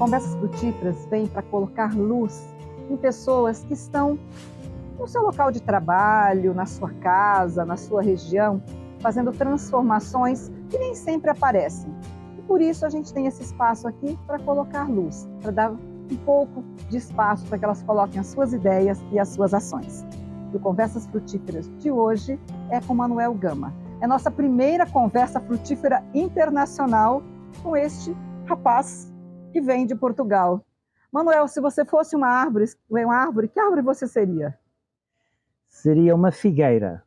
Conversas Frutíferas vem para colocar luz em pessoas que estão no seu local de trabalho, na sua casa, na sua região, fazendo transformações que nem sempre aparecem. E por isso a gente tem esse espaço aqui para colocar luz, para dar um pouco de espaço para que elas coloquem as suas ideias e as suas ações. E o Conversas Frutíferas de hoje é com Manuel Gama. É nossa primeira conversa frutífera internacional com este rapaz que vem de Portugal. Manuel, se você fosse uma árvore, que árvore você seria? Seria uma figueira,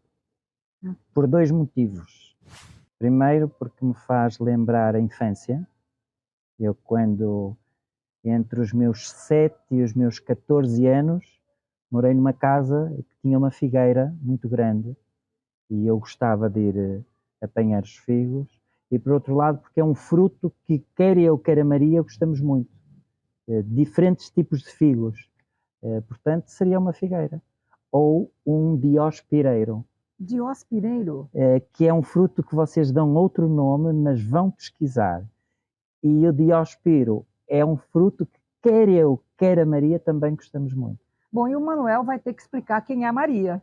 por dois motivos. Primeiro, porque me faz lembrar a infância. Eu, quando entre os meus 7 e os meus 14 anos, morei numa casa que tinha uma figueira muito grande e eu gostava de ir apanhar os figos. E, por outro lado, porque é um fruto que, quer eu, quer a Maria, gostamos muito. Diferentes tipos de figos. Portanto, seria uma figueira. Ou um diospireiro. Diospireiro? Que é um fruto que vocês dão outro nome, mas vão pesquisar. E o diospiro é um fruto que, quer eu, quer a Maria, também gostamos muito. Bom, e o Manuel vai ter que explicar quem é a Maria.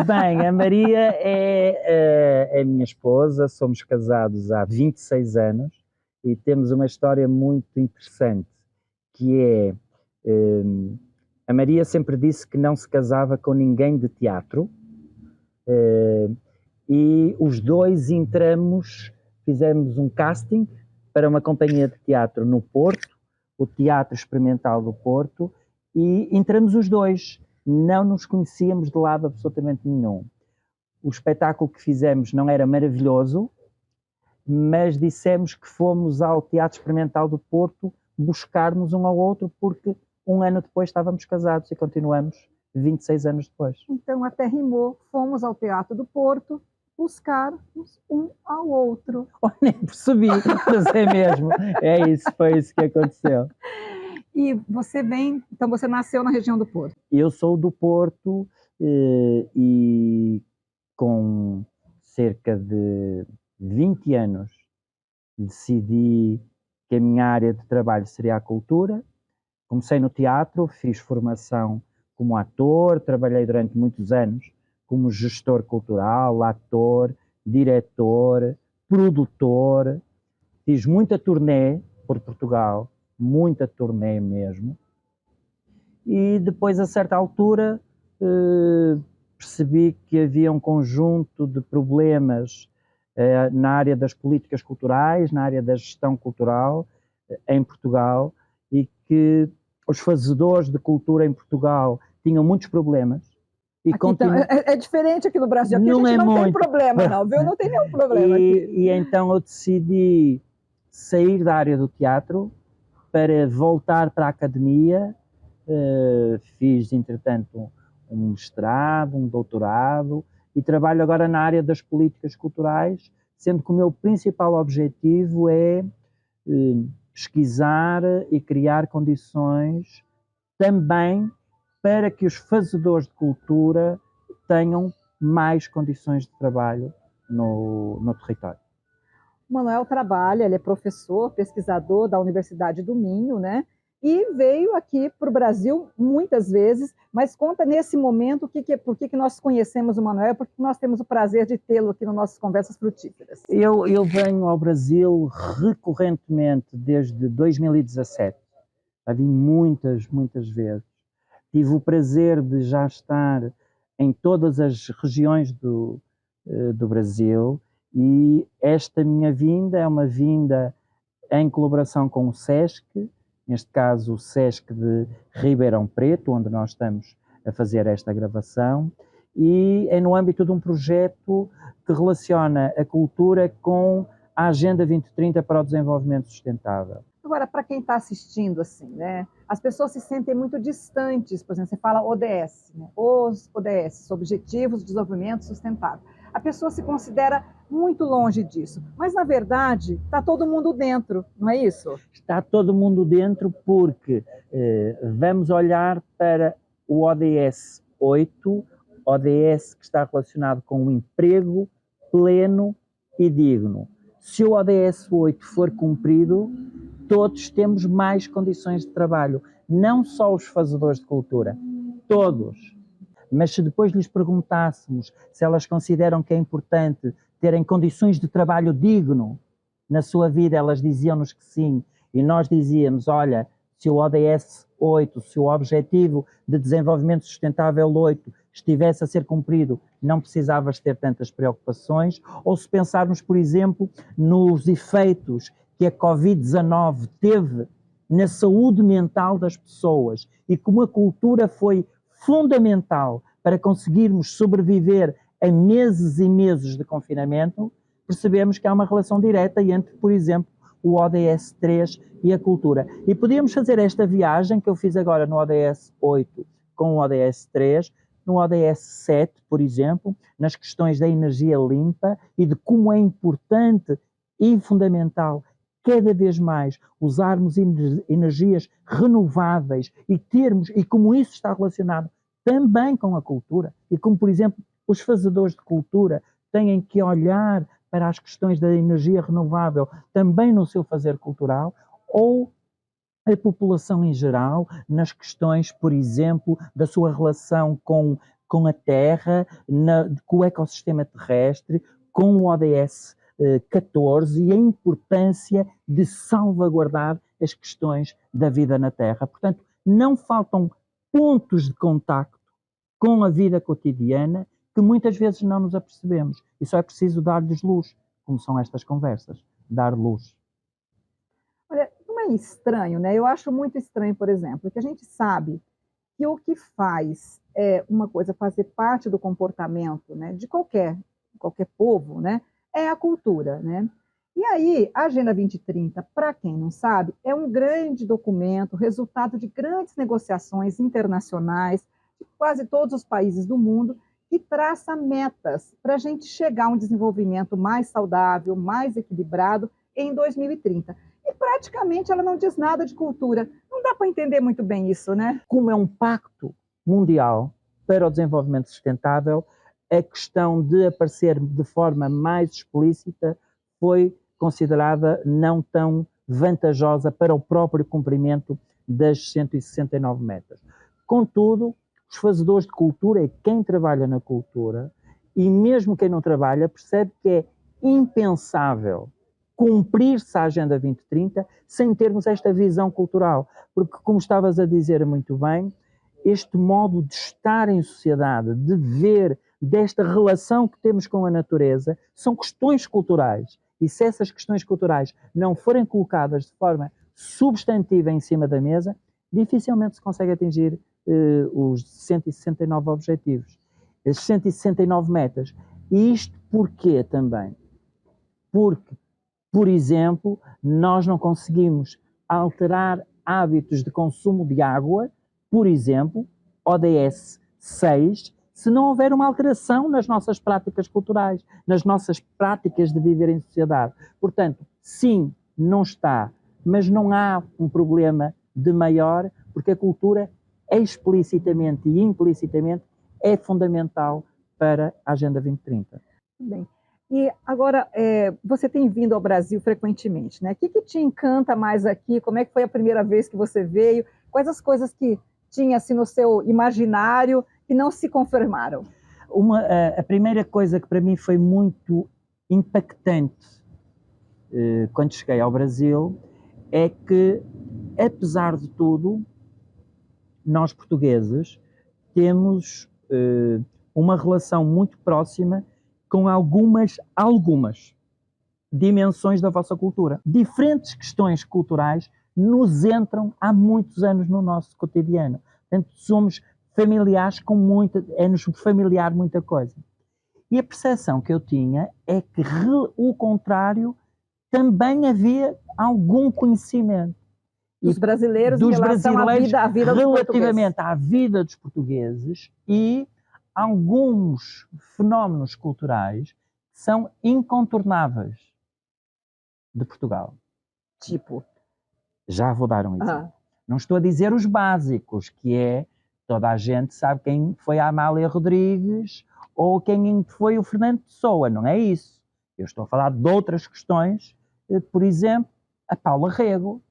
Bem, a Maria é a minha esposa, somos casados há 26 anos e temos uma história muito interessante, que é, a Maria sempre disse que não se casava com ninguém de teatro, e os dois fizemos um casting para uma companhia de teatro no Porto, o Teatro Experimental do Porto, e entramos os dois. Não nos conhecíamos de lado absolutamente nenhum. O espetáculo que fizemos não era maravilhoso, mas dissemos que fomos ao Teatro Experimental do Porto buscar-nos um ao outro, porque um ano depois estávamos casados e continuamos 26 anos depois. Então até rimou, fomos ao Teatro do Porto buscar-nos um ao outro. Oh, nem percebi, mas é mesmo. É isso, foi isso que aconteceu. E você então você nasceu na região do Porto? Eu sou do Porto e com cerca de 20 anos decidi que a minha área de trabalho seria a cultura. Comecei no teatro, fiz formação como ator, trabalhei durante muitos anos como gestor cultural, ator, diretor, produtor. Fiz muita turnê por Portugal, muita turnê mesmo. E depois, a certa altura, percebi que havia um conjunto de problemas na área das políticas culturais, na área da gestão cultural em Portugal, e que os fazedores de cultura em Portugal tinham muitos problemas. E é diferente aqui no Brasil, aqui não a gente não tem problema não, viu? Não tem nenhum problema aqui. E então eu decidi sair da área do teatro para voltar para a academia. Fiz, entretanto, um mestrado, um doutorado e trabalho agora na área das políticas culturais, sendo que o meu principal objetivo é pesquisar e criar condições também para que os fazedores de cultura tenham mais condições de trabalho no território. O Manuel trabalha, ele é professor, pesquisador da Universidade do Minho, né? E veio aqui para o Brasil muitas vezes, mas conta nesse momento por que nós conhecemos o Manuel, porque nós temos o prazer de tê-lo aqui nas nossas Conversas Frutíferas. Eu venho ao Brasil recorrentemente desde 2017, já vim muitas vezes. Tive o prazer de já estar em todas as regiões do Brasil, e esta minha vinda é uma vinda em colaboração com o SESC, neste caso o SESC de Ribeirão Preto, onde nós estamos a fazer esta gravação, e é no âmbito de um projeto que relaciona a cultura com a Agenda 2030 para o Desenvolvimento Sustentável. Agora, para quem está assistindo, assim, né, as pessoas se sentem muito distantes, por exemplo, você fala ODS, né, os ODS, Objetivos de Desenvolvimento Sustentável. A pessoa se considera muito longe disso, mas na verdade está todo mundo dentro, não é isso? Está todo mundo dentro porque vamos olhar para o ODS 8, ODS que está relacionado com o emprego pleno e digno. Se o ODS 8 for cumprido, todos temos mais condições de trabalho, não só os fazedores de cultura, todos. Mas se depois lhes perguntássemos se elas consideram que é importante terem condições de trabalho digno na sua vida, elas diziam-nos que sim. E nós dizíamos, olha, se o ODS 8, se o Objetivo de Desenvolvimento Sustentável 8 estivesse a ser cumprido, não precisavas ter tantas preocupações. Ou se pensarmos, por exemplo, nos efeitos que a Covid-19 teve na saúde mental das pessoas e como a cultura foi fundamental para conseguirmos sobreviver a meses e meses de confinamento, percebemos que há uma relação direta entre, por exemplo, o ODS 3 e a cultura. E podíamos fazer esta viagem que eu fiz agora no ODS 8 com o ODS 3, no ODS 7, por exemplo, nas questões da energia limpa e de como é importante e fundamental cada vez mais usarmos energias renováveis e como isso está relacionado também com a cultura e como, por exemplo, os fazedores de cultura têm que olhar para as questões da energia renovável também no seu fazer cultural, ou a população em geral nas questões, por exemplo, da sua relação com a terra, com o ecossistema terrestre, com o ODS 14 e a importância de salvaguardar as questões da vida na Terra. Portanto, não faltam pontos de contacto com a vida cotidiana que muitas vezes não nos apercebemos. E só é preciso dar-lhes luz, como são estas conversas, dar luz. Olha, não é estranho, né? Eu acho muito estranho, por exemplo, que a gente sabe que o que faz uma coisa fazer parte do comportamento, né, de qualquer povo, né, é a cultura, né? E aí, a Agenda 2030, para quem não sabe, é um grande documento, resultado de grandes negociações internacionais de quase todos os países do mundo, que traça metas para a gente chegar a um desenvolvimento mais saudável, mais equilibrado em 2030. E praticamente ela não diz nada de cultura. Não dá para entender muito bem isso, né? Como é um pacto mundial para o desenvolvimento sustentável, a questão de aparecer de forma mais explícita foi considerada não tão vantajosa para o próprio cumprimento das 169 metas. Contudo, os fazedores de cultura e quem trabalha na cultura, e mesmo quem não trabalha, percebe que é impensável cumprir-se a Agenda 2030 sem termos esta visão cultural. Porque, como estavas a dizer muito bem, este modo de estar em sociedade, de ver, desta relação que temos com a natureza, são questões culturais. E se essas questões culturais não forem colocadas de forma substantiva em cima da mesa, dificilmente se consegue atingir os 169 objetivos, as 169 metas. E isto porquê também? Porque, por exemplo, nós não conseguimos alterar hábitos de consumo de água, por exemplo, ODS 6, se não houver uma alteração nas nossas práticas culturais, nas nossas práticas de viver em sociedade. Portanto, sim, não está, mas não há um problema de maior, porque a cultura explicitamente e implicitamente é fundamental para a Agenda 2030. Bem, e agora você tem vindo ao Brasil frequentemente, né? O que te encanta mais aqui? Como é que foi a primeira vez que você veio? Quais as coisas que tinha assim no seu imaginário que não se confirmaram? A primeira coisa que para mim foi muito impactante quando cheguei ao Brasil é que, apesar de tudo, nós portugueses temos uma relação muito próxima com algumas dimensões da vossa cultura. Diferentes questões culturais nos entram há muitos anos no nosso cotidiano. Portanto, somos familiares com é-nos familiar muita coisa. E a percepção que eu tinha é que o contrário também havia algum conhecimento. Dos brasileiros em relação à vida relativamente à vida dos portugueses e alguns fenómenos culturais que são incontornáveis de Portugal. Tipo? Já vou dar um exemplo. Não estou a dizer os básicos, que é toda a gente sabe quem foi a Amália Rodrigues ou quem foi o Fernando Pessoa, não é isso. Eu estou a falar de outras questões, por exemplo, a Paula Rego,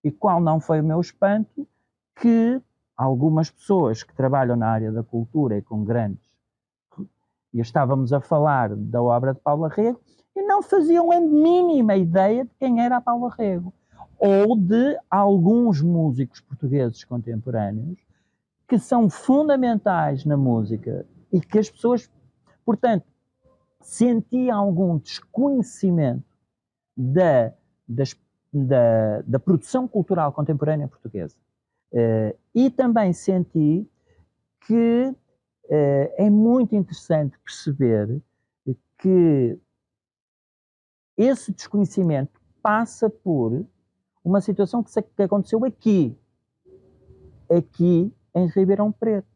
E qual não foi o meu espanto que algumas pessoas que trabalham na área da cultura e com grandes... E estávamos a falar da obra de Paula Rego e não faziam a mínima ideia de quem era a Paula Rego. Ou de alguns músicos portugueses contemporâneos que são fundamentais na música e que as pessoas, portanto, sentiam algum desconhecimento da produção cultural contemporânea portuguesa. E também senti que é muito interessante perceber que esse desconhecimento passa por uma situação que aconteceu aqui em Ribeirão Preto,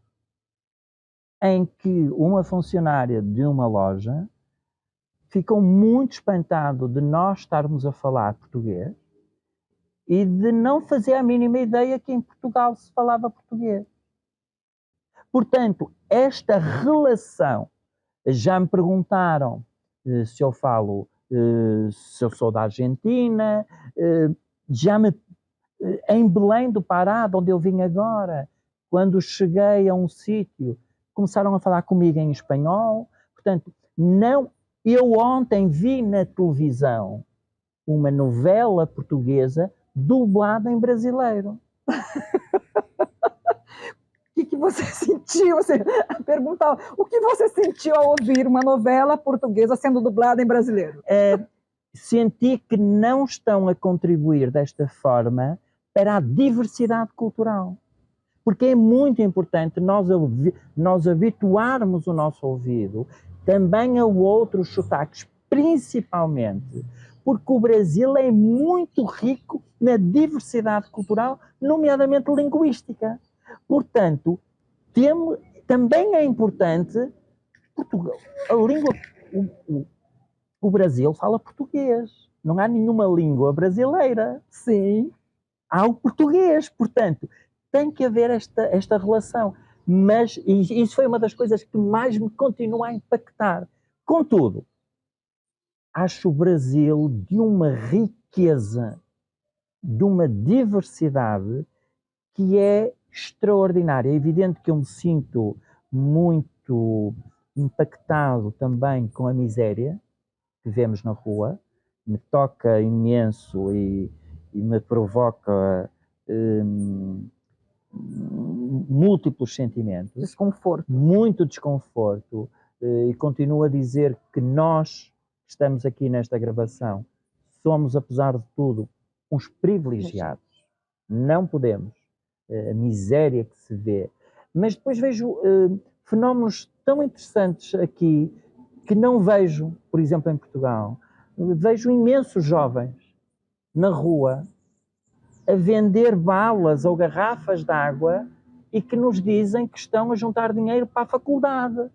em que uma funcionária de uma loja ficou muito espantado de nós estarmos a falar português e de não fazer a mínima ideia que em Portugal se falava português. Portanto, esta relação, já me perguntaram se eu falo, se eu sou da Argentina, em Belém do Pará, de onde eu vim agora, quando cheguei a um sítio, começaram a falar comigo em espanhol. Portanto, não, eu ontem vi na televisão uma novela portuguesa dublada em brasileiro. O que você sentiu? Você perguntava, o que você sentiu ao ouvir uma novela portuguesa sendo dublada em brasileiro? Senti que não estão a contribuir desta forma para a diversidade cultural. Porque é muito importante nós habituarmos o nosso ouvido também a outros sotaques, principalmente porque o Brasil é muito rico na diversidade cultural, nomeadamente linguística. Portanto, também é importante Portugal, a língua, o Brasil fala português, não há nenhuma língua brasileira. Sim. Há o português, portanto, tem que haver esta relação. Mas isso foi uma das coisas que mais me continua a impactar. Contudo, acho o Brasil de uma riqueza, de uma diversidade que é extraordinária. É evidente que eu me sinto muito impactado também com a miséria que vemos na rua. Me toca imenso e me provoca múltiplos sentimentos. Desconforto. Muito desconforto. E continuo a dizer que nós que estamos aqui nesta gravação somos, apesar de tudo, uns privilegiados. Não podemos. A miséria que se vê. Mas depois vejo fenómenos tão interessantes aqui que não vejo, por exemplo, em Portugal. Vejo imensos jovens na rua a vender balas ou garrafas de água e que nos dizem que estão a juntar dinheiro para a faculdade.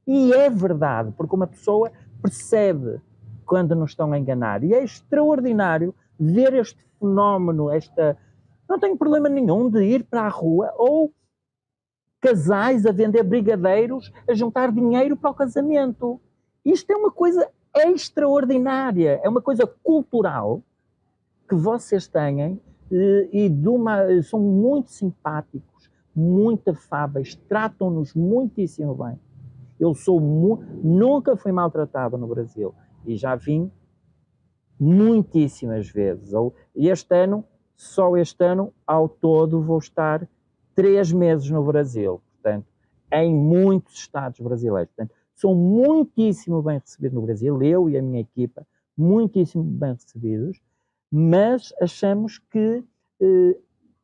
E é verdade, porque uma pessoa percebe quando nos estão a enganar. E é extraordinário ver este fenómeno, não tenho problema nenhum de ir para a rua ou casais a vender brigadeiros, a juntar dinheiro para o casamento. Isto é uma coisa extraordinária, é uma coisa cultural que vocês têm são muito simpáticos, muito afáveis, tratam-nos muitíssimo bem. Eu nunca fui maltratado no Brasil e já vim muitíssimas vezes. Só este ano, ao todo, vou estar 3 meses no Brasil, portanto, em muitos estados brasileiros. Portanto, sou muitíssimo bem recebido no Brasil, eu e a minha equipa, muitíssimo bem recebidos, mas achamos que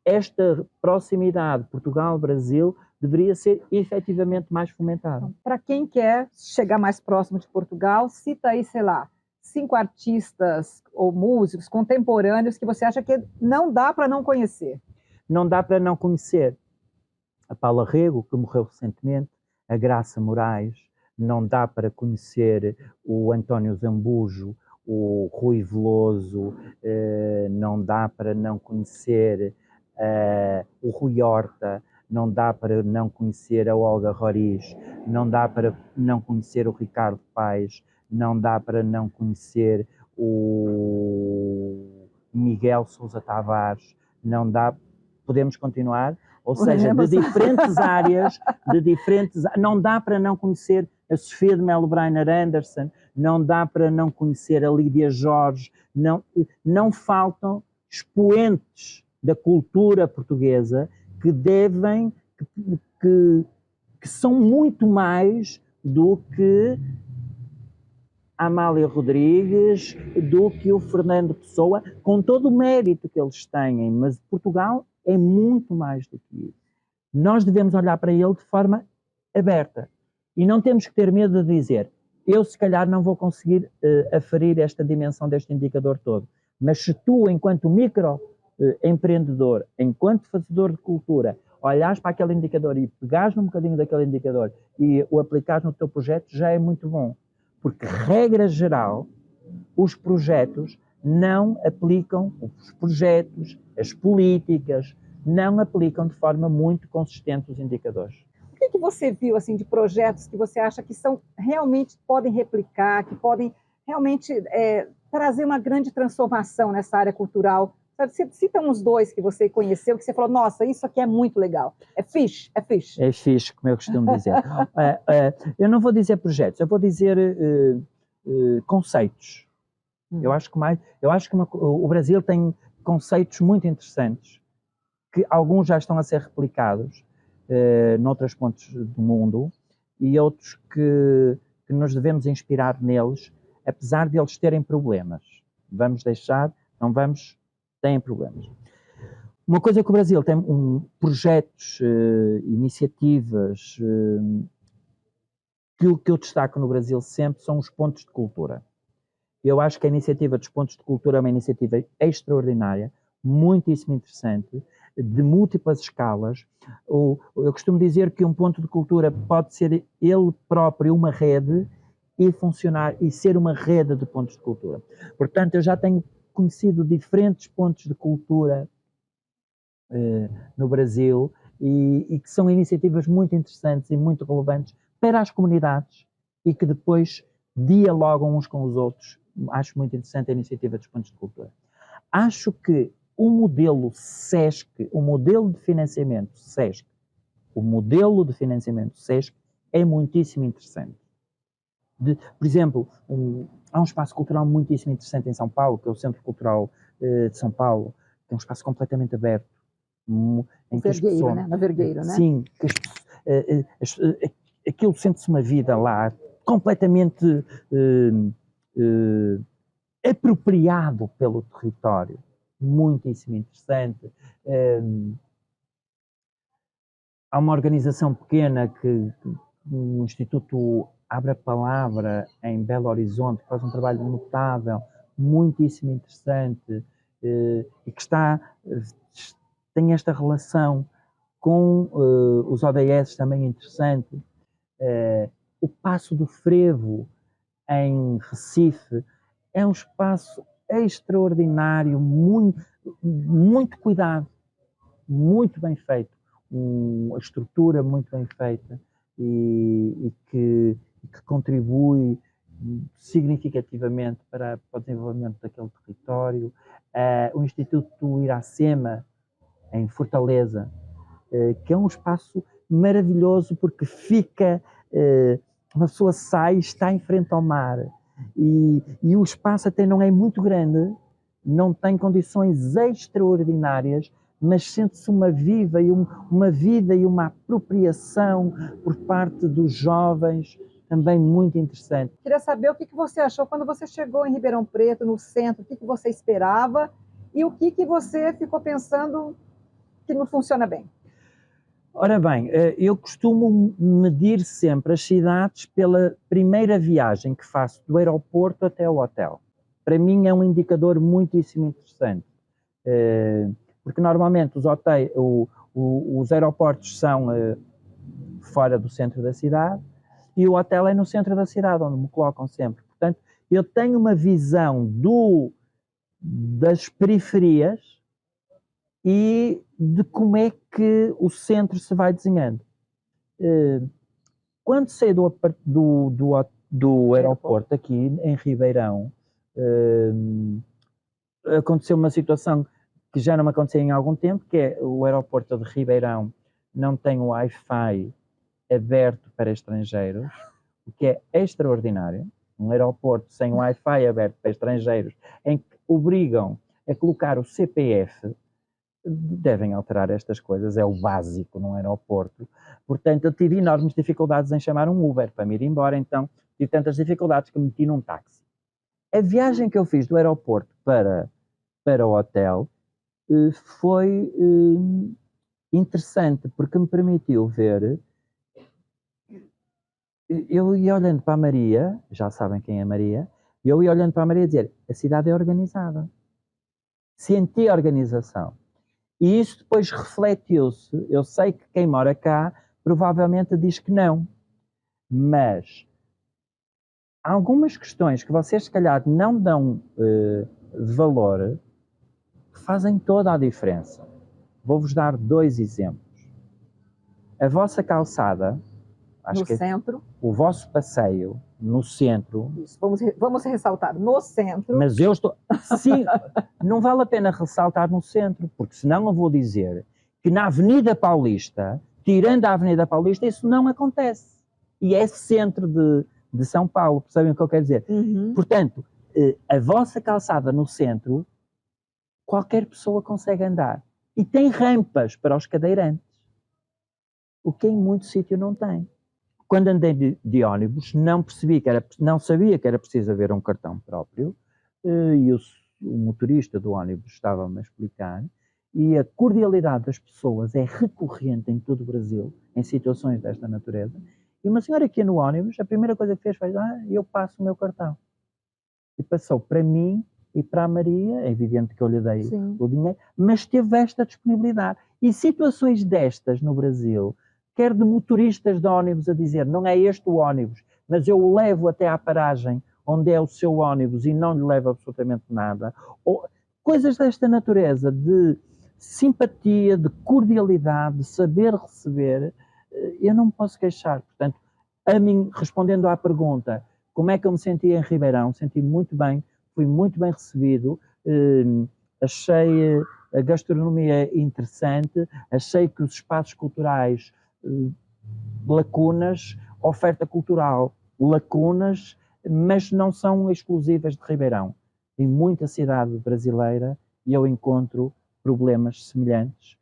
esta proximidade Portugal-Brasil deveria ser efetivamente mais fomentada. Para quem quer chegar mais próximo de Portugal, cita aí, sei lá, 5 artistas ou músicos contemporâneos que você acha que não dá para não conhecer. Não dá para não conhecer a Paula Rego, que morreu recentemente, a Graça Moraes, não dá para conhecer o António Zambujo, o Rui Veloso, não dá para não conhecer o Rui Horta, não dá para não conhecer a Olga Roriz, não dá para não conhecer o Ricardo Paes, não dá para não conhecer o Miguel Sousa Tavares, não dá, podemos continuar, ou seja, de diferentes áreas, não dá para não conhecer a Sofia de Mello Breiner Anderson, não dá para não conhecer a Lídia Jorge, não faltam expoentes da cultura portuguesa que devem, que são muito mais do que a Amália Rodrigues, do que o Fernando Pessoa, com todo o mérito que eles têm, mas Portugal é muito mais do que isso. Nós devemos olhar para ele de forma aberta e não temos que ter medo de dizer, eu se calhar não vou conseguir aferir esta dimensão deste indicador todo, mas se tu, enquanto microempreendedor, enquanto fazedor de cultura, olhares para aquele indicador e pegares um bocadinho daquele indicador e o aplicares no teu projeto, já é muito bom. Porque, regra geral, os projetos não aplicam, os projetos, as políticas, não aplicam de forma muito consistente os indicadores. O que você viu assim, de projetos que você acha que realmente podem replicar, que podem realmente trazer uma grande transformação nessa área cultural? Cita uns 2 que você conheceu, que você falou, nossa, isso aqui é muito legal. É fixe, é fixe. É fixe, como eu costumo dizer. Eu não vou dizer projetos, eu vou dizer conceitos. Eu acho que o Brasil tem conceitos muito interessantes, que alguns já estão a ser replicados noutros pontos do mundo e outros que nos devemos inspirar neles, apesar de eles terem problemas. Vamos deixar, não vamos, têm problemas. Uma coisa que o Brasil tem, projetos, iniciativas, que eu destaco no Brasil sempre são os pontos de cultura. Eu acho que a iniciativa dos pontos de cultura é uma iniciativa extraordinária, muitíssimo interessante, de múltiplas escalas. Eu costumo dizer que um ponto de cultura pode ser ele próprio uma rede e funcionar e ser uma rede de pontos de cultura. Portanto, eu já tenho conhecido diferentes pontos de cultura no Brasil e que são iniciativas muito interessantes e muito relevantes para as comunidades e que depois dialogam uns com os outros. Acho muito interessante a iniciativa dos pontos de cultura. Acho que o modelo SESC, o modelo de financiamento SESC é muitíssimo interessante. Por exemplo, há um espaço cultural muitíssimo interessante em São Paulo, que é o Centro Cultural de São Paulo, que é um espaço completamente aberto. Em que Vergueiro, né? Na Vergueiro, né? Sim, aquilo sente-se uma vida lá completamente apropriado pelo território. Muitíssimo interessante. Há uma organização pequena o Instituto Abre a Palavra em Belo Horizonte, que faz um trabalho notável, muitíssimo interessante, e que tem esta relação com os ODS também interessante. O Passo do Frevo, em Recife, é um espaço extraordinário, muito cuidado, muito bem feito, a estrutura muito bem feita e que contribui significativamente para o desenvolvimento daquele território. O Instituto Iracema, em Fortaleza, que é um espaço maravilhoso porque uma pessoa sai e está em frente ao mar e o espaço até não é muito grande, não tem condições extraordinárias, mas sente-se uma vida e uma apropriação por parte dos jovens também muito interessante. Queria saber o que você achou quando você chegou em Ribeirão Preto, no centro, o que você esperava e o que você ficou pensando que não funciona bem. Ora bem, eu costumo medir sempre as cidades pela primeira viagem que faço do aeroporto até o hotel. Para mim é um indicador muitíssimo interessante, porque normalmente os aeroportos são fora do centro da cidade e o hotel é no centro da cidade, onde me colocam sempre. Portanto, eu tenho uma visão das periferias e de como é que o centro se vai desenhando. Quando saí do aeroporto aqui em Ribeirão, aconteceu uma situação que já não me acontecia em algum tempo, que é o aeroporto de Ribeirão não tem o Wi-Fi aberto para estrangeiros, o que é extraordinário. Um aeroporto sem Wi-Fi aberto para estrangeiros, em que obrigam a colocar o CPF, devem alterar estas coisas, é o básico num aeroporto. Portanto, eu tive enormes dificuldades em chamar um Uber para me ir embora, então tive tantas dificuldades que me meti num táxi. A viagem que eu fiz do aeroporto para o hotel foi interessante, porque me permitiu ver. Eu ia olhando para a Maria, já sabem quem é a Maria, e eu ia olhando para a Maria e dizer, a cidade é organizada. Senti a organização. E isso depois refletiu-se. Eu sei que quem mora cá provavelmente diz que não. Mas há algumas questões que vocês se calhar não dão valor, que fazem toda a diferença. Vou-vos dar 2 exemplos. A vossa calçada, acho No que centro. o vosso passeio no centro. Isso, vamos ressaltar, no centro. Mas eu estou. Sim, não vale a pena ressaltar no centro, porque senão eu vou dizer que na Avenida Paulista, tirando a Avenida Paulista, isso não acontece. E é centro de São Paulo, percebem o que eu quero dizer? Uhum. Portanto, a vossa calçada no centro, qualquer pessoa consegue andar. E tem rampas para os cadeirantes, o que em muito sítio não tem. Quando andei de ônibus, não sabia que era preciso haver um cartão próprio, e o motorista do ônibus estava-me a explicar, e a cordialidade das pessoas é recorrente em todo o Brasil, em situações desta natureza. E uma senhora aqui no ônibus, a primeira coisa que fez foi, eu passo o meu cartão. E passou para mim e para a Maria, é evidente que eu lhe dei Sim. o dinheiro, mas teve esta disponibilidade. E situações destas no Brasil, quer de motoristas de ônibus a dizer, não é este o ônibus, mas eu o levo até à paragem onde é o seu ônibus e não lhe levo absolutamente nada, ou coisas desta natureza, de simpatia, de cordialidade, de saber receber, eu não me posso queixar. Portanto, a mim, respondendo à pergunta, como é que eu me senti em Ribeirão? Senti muito bem, fui muito bem recebido, achei a gastronomia interessante, achei que os espaços culturais, lacunas, oferta cultural, lacunas, mas não são exclusivas de Ribeirão. Em muita cidade brasileira eu encontro problemas semelhantes,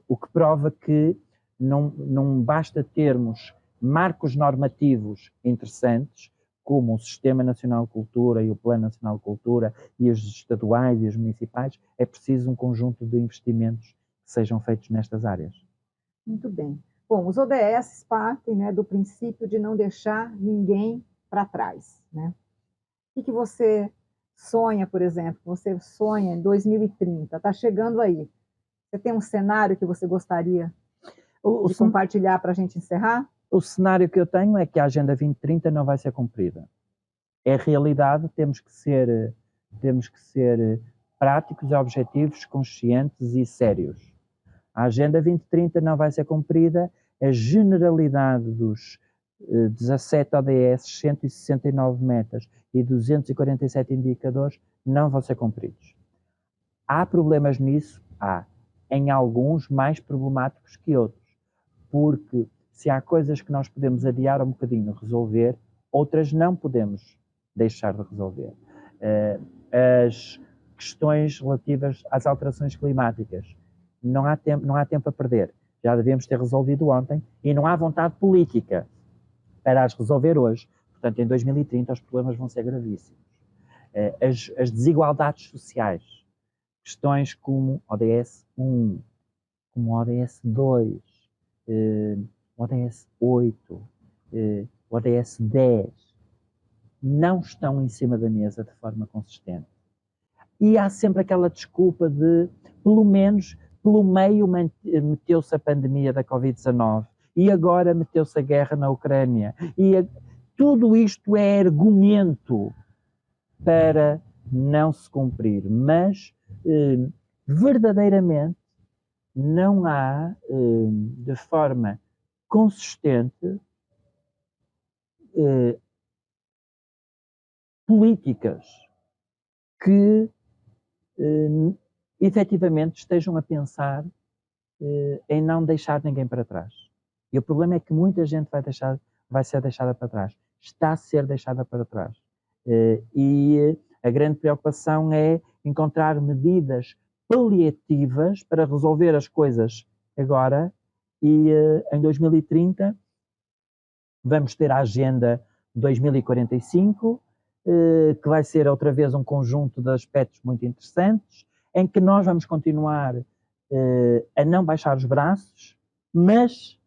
o que prova que não basta termos marcos normativos interessantes, como o Sistema Nacional de Cultura e o Plano Nacional de Cultura e os estaduais e os municipais, é preciso um conjunto de investimentos que sejam feitos nestas áreas. Muito bem. Bom, os ODS partem, né, do princípio de não deixar ninguém para trás, né? O que você sonha, por exemplo? Você sonha em 2030, está chegando aí. Você tem um cenário que você gostaria de compartilhar para a gente encerrar? O cenário que eu tenho é que a Agenda 2030 não vai ser cumprida. É realidade, temos que ser práticos, objetivos, conscientes e sérios. A Agenda 2030 não vai ser cumprida, a generalidade dos 17 ODS, 169 metas e 247 indicadores não vão ser cumpridos. Há problemas nisso? Há. Em alguns mais problemáticos que outros. Porque se há coisas que nós podemos adiar um bocadinho resolver, outras não podemos deixar de resolver. As questões relativas às alterações climáticas, não há tempo a perder. Já devíamos ter resolvido ontem e não há vontade política para as resolver hoje. Portanto, em 2030 os problemas vão ser gravíssimos. As desigualdades sociais, questões como ODS 1, como ODS 2, ODS 8, ODS 10, não estão em cima da mesa de forma consistente. E há sempre aquela desculpa de, pelo menos, pelo meio meteu-se a pandemia da Covid-19 e agora meteu-se a guerra na Ucrânia. Tudo isto é argumento para não se cumprir, mas verdadeiramente não há, de forma consistente, políticas que efetivamente estejam a pensar em não deixar ninguém para trás. E o problema é que muita gente vai ser deixada para trás. Está a ser deixada para trás. E a grande preocupação é encontrar medidas paliativas para resolver as coisas agora, e em 2030 vamos ter a Agenda 2045, que vai ser outra vez um conjunto de aspectos muito interessantes, em que nós vamos continuar a não baixar os braços, mas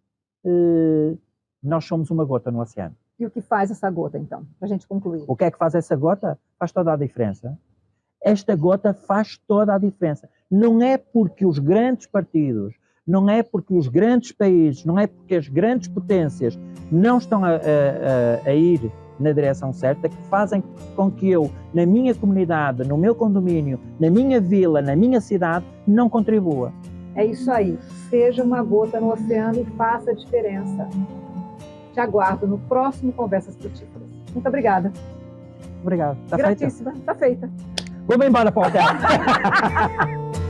nós somos uma gota no oceano. E o que faz essa gota, então, para a gente concluir? O que é que faz essa gota? Faz toda a diferença. Esta gota faz toda a diferença. Não é porque os grandes partidos, não é porque os grandes países, não é porque as grandes potências não estão a ir na direção certa que fazem com que eu, na minha comunidade, no meu condomínio, na minha vila, na minha cidade, não contribua. É isso aí. Seja uma gota no oceano e faça a diferença. Te aguardo no próximo Conversas Frutíferas. Muito obrigada. Obrigado. Está Gratíssima. Está feita. Vamos embora para o hotel.